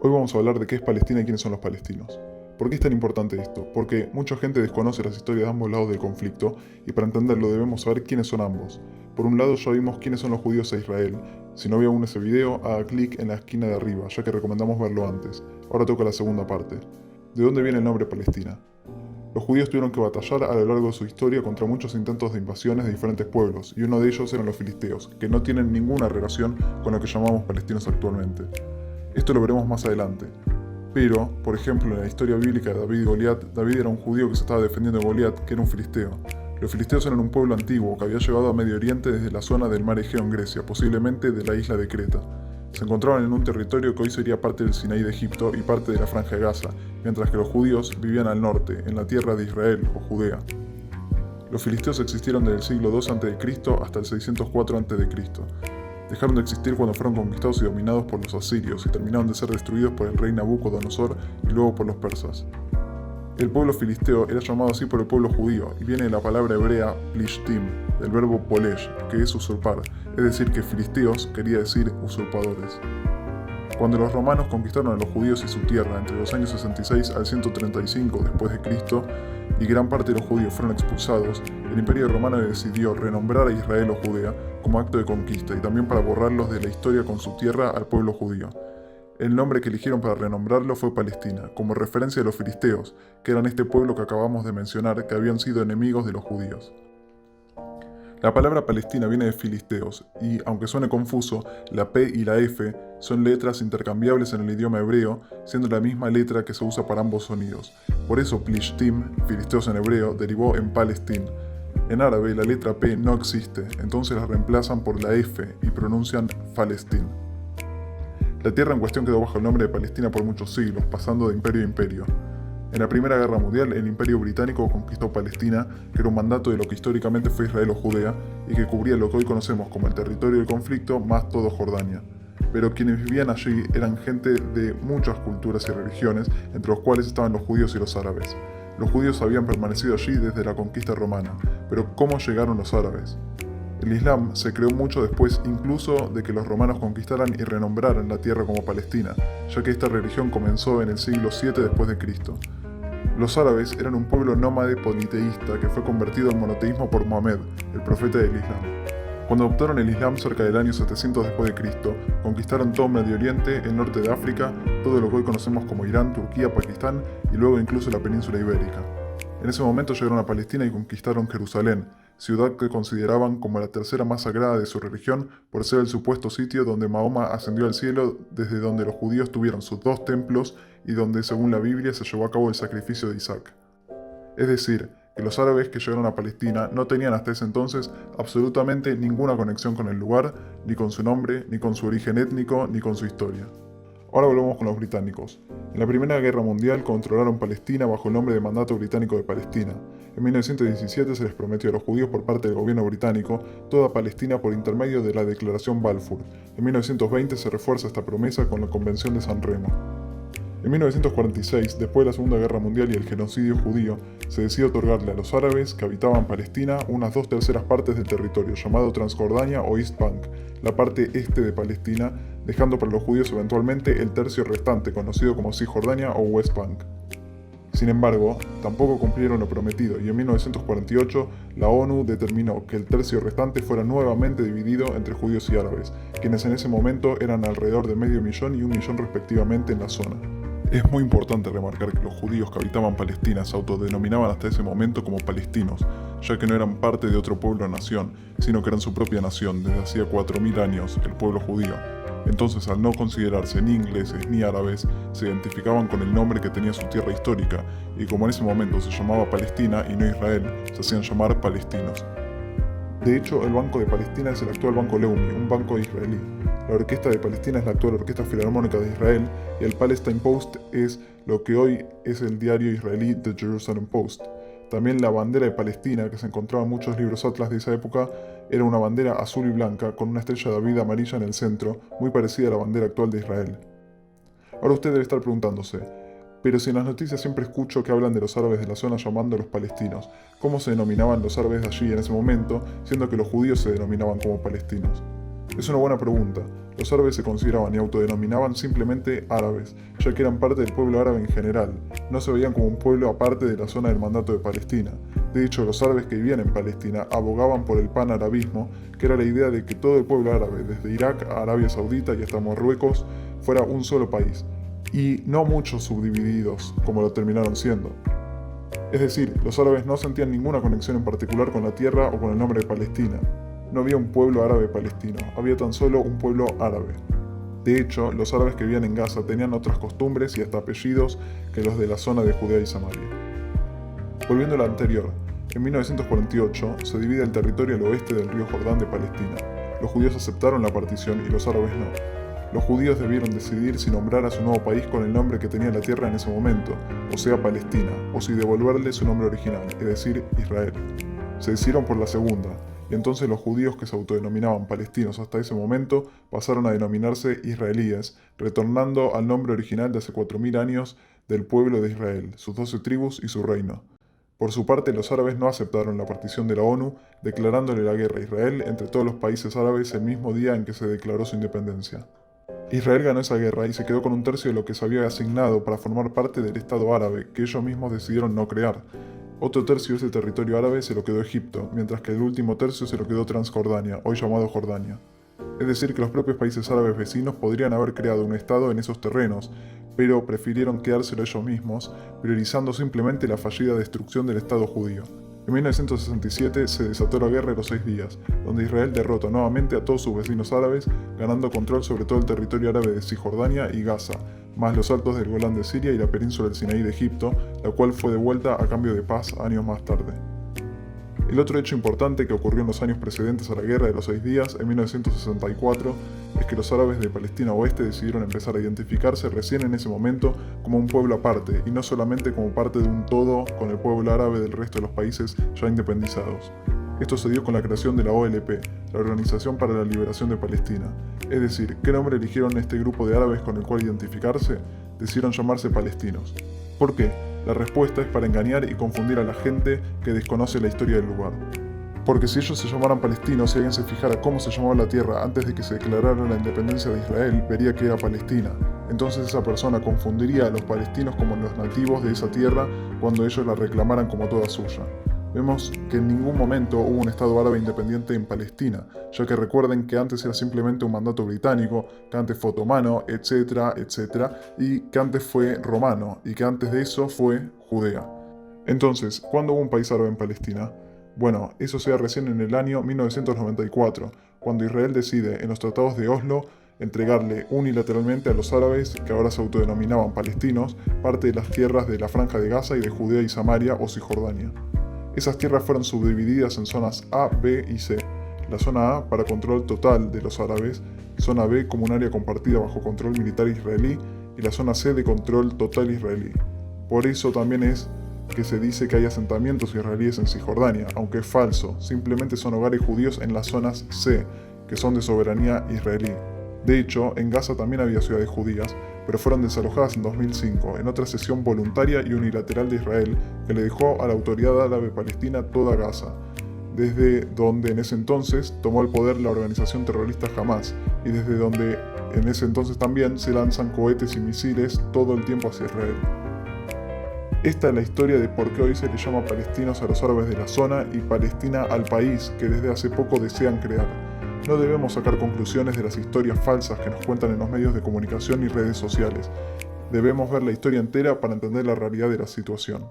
Hoy vamos a hablar de qué es Palestina y quiénes son los palestinos. ¿Por qué es tan importante esto? Porque mucha gente desconoce las historias de ambos lados del conflicto y para entenderlo debemos saber quiénes son ambos. Por un lado ya vimos quiénes son los judíos e Israel. Si no vio aún ese video, haga clic en la esquina de arriba, ya que recomendamos verlo antes. Ahora toca la segunda parte. ¿De dónde viene el nombre Palestina? Los judíos tuvieron que batallar a lo largo de su historia contra muchos intentos de invasiones de diferentes pueblos, y uno de ellos eran los filisteos, que no tienen ninguna relación con lo que llamamos palestinos actualmente. Esto lo veremos más adelante. Pero, por ejemplo, en la historia bíblica de David y Goliat, David era un judío que se estaba defendiendo de Goliat, que era un filisteo. Los filisteos eran un pueblo antiguo que había llegado a Medio Oriente desde la zona del mar Egeo en Grecia, posiblemente de la isla de Creta. Se encontraban en un territorio que hoy sería parte del Sinaí de Egipto y parte de la Franja de Gaza, mientras que los judíos vivían al norte, en la tierra de Israel o Judea. Los filisteos existieron desde el siglo II a.C. hasta el 604 a.C. Dejaron de existir cuando fueron conquistados y dominados por los asirios y terminaron de ser destruidos por el rey Nabucodonosor y luego por los persas. El pueblo filisteo era llamado así por el pueblo judío y viene de la palabra hebrea plishtim, del verbo polesh, que es usurpar, es decir que filisteos quería decir usurpadores. Cuando los romanos conquistaron a los judíos y su tierra entre los años 66 al 135 después de Cristo y gran parte de los judíos fueron expulsados, el Imperio Romano decidió renombrar a Israel o Judea como acto de conquista y también para borrarlos de la historia con su tierra al pueblo judío. El nombre que eligieron para renombrarlo fue Palestina, como referencia a los filisteos, que eran este pueblo que acabamos de mencionar que habían sido enemigos de los judíos. La palabra Palestina viene de filisteos y, aunque suene confuso, la P y la F son letras intercambiables en el idioma hebreo, siendo la misma letra que se usa para ambos sonidos. Por eso Plishtim, filisteos en hebreo, derivó en Palestín. En árabe la letra P no existe, entonces la reemplazan por la F y pronuncian Falestín. La tierra en cuestión quedó bajo el nombre de Palestina por muchos siglos, pasando de imperio a imperio. En la Primera Guerra Mundial, el Imperio Británico conquistó Palestina, que era un mandato de lo que históricamente fue Israel o Judea, y que cubría lo que hoy conocemos como el territorio del conflicto, más todo Jordania. Pero quienes vivían allí eran gente de muchas culturas y religiones, entre los cuales estaban los judíos y los árabes. Los judíos habían permanecido allí desde la conquista romana, pero ¿cómo llegaron los árabes? El Islam se creó mucho después incluso de que los romanos conquistaran y renombraran la tierra como Palestina, ya que esta religión comenzó en el siglo VII después de Cristo. Los árabes eran un pueblo nómade politeísta que fue convertido al monoteísmo por Mohamed, el profeta del Islam. Cuando adoptaron el Islam cerca del año 700 después de Cristo, conquistaron todo Medio Oriente, el norte de África, todo lo que hoy conocemos como Irán, Turquía, Pakistán y luego incluso la península ibérica. En ese momento llegaron a Palestina y conquistaron Jerusalén, ciudad que consideraban como la tercera más sagrada de su religión por ser el supuesto sitio donde Mahoma ascendió al cielo, desde donde los judíos tuvieron sus dos templos y donde, según la Biblia, se llevó a cabo el sacrificio de Isaac. Es decir, que los árabes que llegaron a Palestina no tenían hasta ese entonces absolutamente ninguna conexión con el lugar, ni con su nombre, ni con su origen étnico, ni con su historia. Ahora volvemos con los británicos. En la Primera Guerra Mundial controlaron Palestina bajo el nombre de Mandato Británico de Palestina. En 1917 se les prometió a los judíos por parte del gobierno británico toda Palestina por intermedio de la Declaración Balfour. En 1920 se refuerza esta promesa con la Convención de San Remo. En 1946, después de la Segunda Guerra Mundial y el genocidio judío, se decide otorgarle a los árabes que habitaban Palestina unas 2/3 partes del territorio llamado Transjordania o East Bank, la parte este de Palestina, dejando para los judíos eventualmente el tercio restante conocido como Cisjordania o West Bank. Sin embargo, tampoco cumplieron lo prometido y en 1948 la ONU determinó que el tercio restante fuera nuevamente dividido entre judíos y árabes, quienes en ese momento eran alrededor de 500.000 y 1.000.000 respectivamente en la zona. Es muy importante remarcar que los judíos que habitaban Palestina se autodenominaban hasta ese momento como palestinos, ya que no eran parte de otro pueblo o nación, sino que eran su propia nación desde hacía 4.000 años, el pueblo judío. Entonces, al no considerarse ni ingleses ni árabes, se identificaban con el nombre que tenía su tierra histórica, y como en ese momento se llamaba Palestina y no Israel, se hacían llamar palestinos. De hecho, el Banco de Palestina es el actual Banco Leumi, un banco israelí. La Orquesta de Palestina es la actual Orquesta Filarmónica de Israel y el Palestine Post es lo que hoy es el diario israelí The Jerusalem Post. También la bandera de Palestina, que se encontraba en muchos libros atlas de esa época, era una bandera azul y blanca con una estrella de David amarilla en el centro, muy parecida a la bandera actual de Israel. Ahora usted debe estar preguntándose, pero si en las noticias siempre escucho que hablan de los árabes de la zona llamando a los palestinos, ¿cómo se denominaban los árabes de allí en ese momento, siendo que los judíos se denominaban como palestinos? Es una buena pregunta. Los árabes se consideraban y autodenominaban simplemente árabes, ya que eran parte del pueblo árabe en general. No se veían como un pueblo aparte de la zona del mandato de Palestina. De hecho, los árabes que vivían en Palestina abogaban por el panarabismo, que era la idea de que todo el pueblo árabe, desde Irak a Arabia Saudita y hasta Marruecos, fuera un solo país, y no muchos subdivididos, como lo terminaron siendo. Es decir, los árabes no sentían ninguna conexión en particular con la tierra o con el nombre de Palestina. No había un pueblo árabe palestino, había tan solo un pueblo árabe. De hecho, los árabes que vivían en Gaza tenían otras costumbres y hasta apellidos que los de la zona de Judea y Samaria. Volviendo a lo anterior, en 1948 se divide el territorio al oeste del río Jordán de Palestina. Los judíos aceptaron la partición y los árabes no. Los judíos debieron decidir si nombrar a su nuevo país con el nombre que tenía la tierra en ese momento, o sea Palestina, o si devolverle su nombre original, es decir, Israel. Se decidieron por la segunda, y entonces los judíos que se autodenominaban palestinos hasta ese momento pasaron a denominarse israelíes, retornando al nombre original de hace 4000 años del pueblo de Israel, sus 12 tribus y su reino. Por su parte, los árabes no aceptaron la partición de la ONU, declarándole la guerra a Israel entre todos los países árabes el mismo día en que se declaró su independencia. Israel ganó esa guerra y se quedó con un tercio de lo que se había asignado para formar parte del Estado árabe, que ellos mismos decidieron no crear. Otro tercio de ese territorio árabe se lo quedó Egipto, mientras que el último tercio se lo quedó Transjordania, hoy llamado Jordania. Es decir, que los propios países árabes vecinos podrían haber creado un Estado en esos terrenos, pero prefirieron quedárselo ellos mismos, priorizando simplemente la fallida destrucción del Estado judío. En 1967 se desató la Guerra de los 6 días, donde Israel derrota nuevamente a todos sus vecinos árabes, ganando control sobre todo el territorio árabe de Cisjordania y Gaza, más los altos del Golán de Siria y la península del Sinaí de Egipto, la cual fue devuelta a cambio de paz años más tarde. El otro hecho importante que ocurrió en los años precedentes a la Guerra de los 6 días, en 1964, es que los árabes de Palestina Oeste decidieron empezar a identificarse recién en ese momento como un pueblo aparte, y no solamente como parte de un todo con el pueblo árabe del resto de los países ya independizados. Esto se dio con la creación de la OLP, la Organización para la Liberación de Palestina. Es decir, ¿qué nombre eligieron este grupo de árabes con el cual identificarse? Decidieron llamarse palestinos. ¿Por qué? La respuesta es para engañar y confundir a la gente que desconoce la historia del lugar. Porque si ellos se llamaran palestinos y alguien se fijara cómo se llamaba la tierra antes de que se declarara la independencia de Israel, vería que era Palestina. Entonces esa persona confundiría a los palestinos como los nativos de esa tierra cuando ellos la reclamaran como toda suya. Vemos que en ningún momento hubo un Estado árabe independiente en Palestina, ya que recuerden que antes era simplemente un mandato británico, que antes fue otomano, etcétera, etcétera, y que antes fue romano, y que antes de eso fue Judea. Entonces, ¿cuándo hubo un país árabe en Palestina? Bueno, eso se da recién en el año 1994, cuando Israel decide, en los tratados de Oslo, entregarle unilateralmente a los árabes, que ahora se autodenominaban palestinos, parte de las tierras de la Franja de Gaza y de Judea y Samaria o Cisjordania. Esas tierras fueron subdivididas en zonas A, B y C. La zona A para control total de los árabes, zona B como un área compartida bajo control militar israelí y la zona C de control total israelí. Por eso también es que se dice que hay asentamientos israelíes en Cisjordania, aunque es falso, simplemente son hogares judíos en las zonas C, que son de soberanía israelí. De hecho, en Gaza también había ciudades judías, pero fueron desalojadas en 2005, en otra cesión voluntaria y unilateral de Israel, que le dejó a la autoridad árabe palestina toda Gaza, desde donde en ese entonces tomó el poder la organización terrorista Hamas, y desde donde en ese entonces también se lanzan cohetes y misiles todo el tiempo hacia Israel. Esta es la historia de por qué hoy se le llama palestinos a los árabes de la zona y Palestina al país que desde hace poco desean crear. No debemos sacar conclusiones de las historias falsas que nos cuentan en los medios de comunicación y redes sociales. Debemos ver la historia entera para entender la realidad de la situación.